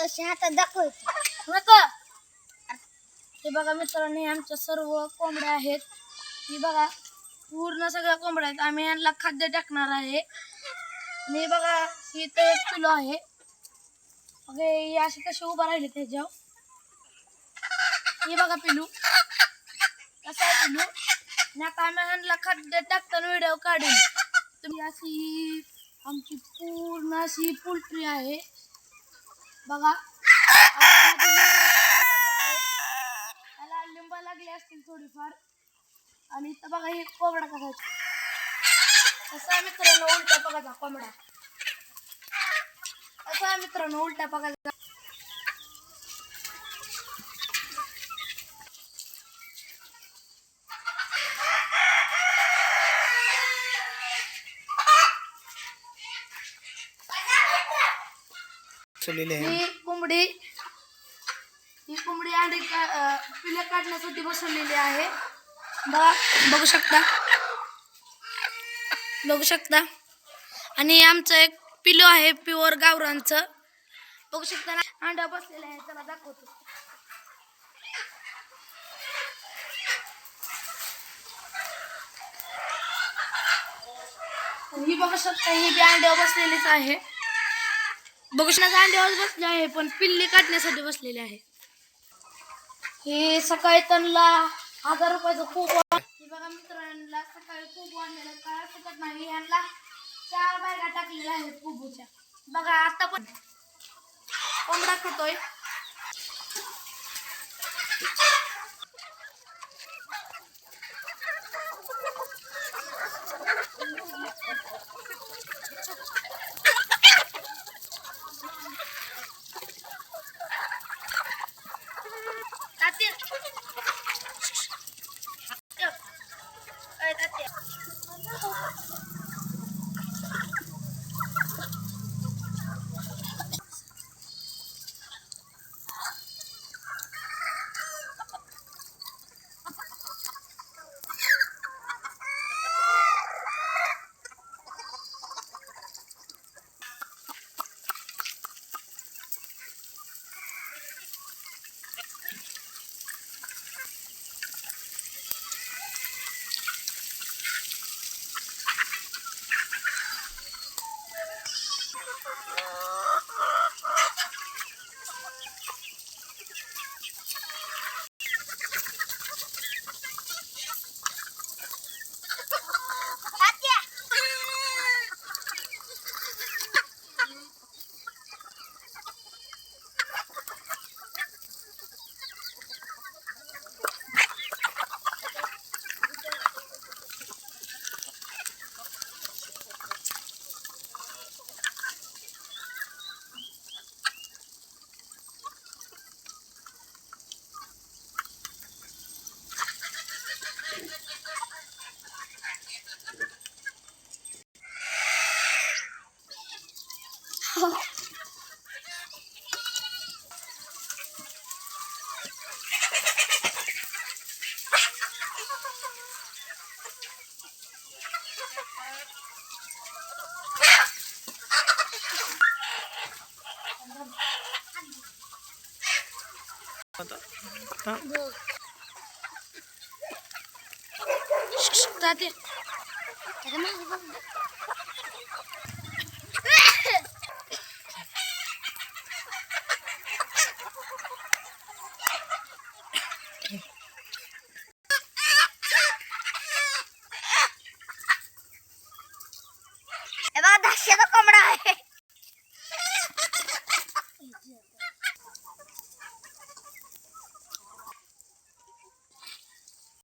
हातात दाखवायचं नका. हे बघा मित्रांनो, आमच्या सर्व कोंबड्या आहेत. ही बघा पूर्ण सगळ्या कोंबड्या आहेत. आम्ही यांना खाद्य टाकणार आहे. आणि बघा ही तर 1 किलो आहे. हे असे कसे उभा राहिले त्याच्यावर. हे बघा पिलू कसं आहे पिलू. नका आम्ही ह्यांना खाद्य टाकताना व्हिडिओ काढेल. तुम्ही अशी आमची पूर्ण अशी पोल्ट्री आहे बघा. त्याला लिंब लागले असतील थोडीफार. आणि इथं बघा ही कोंबडा कसा आहे मित्रांनो, उलट्या बघायचा कोंबडा. असं आहे मित्रांनो, उलट्या बघायचा. ही कोंबडी अंडे पिल्ले काढण्यासाठी बसवलेली आहे. बघू शकता. आणि आमचं एक पिल्लू आहे प्युअर गावरांचं. बघू शकता ना, अंडा बसलेला आहे. त्याला दाखवतो. ही बघू शकता, ही बी अंड्यावर बसलेलीच आहे. बघू शकता अंड्यावर बसले आहे, पण पिल्ली काढण्यासाठी बसलेले आहे. हे सकाळी त्यांना 1000 रुपयाचं खूप. बघा मित्रांना सकाळी खूप आणलेलं काय शकत नाही. यांना 4 बॅगा टाकलेल्या आहेत कुबूच्या. बघा आता पण कोंबडा खातोय. ताते कोंबडा आहे.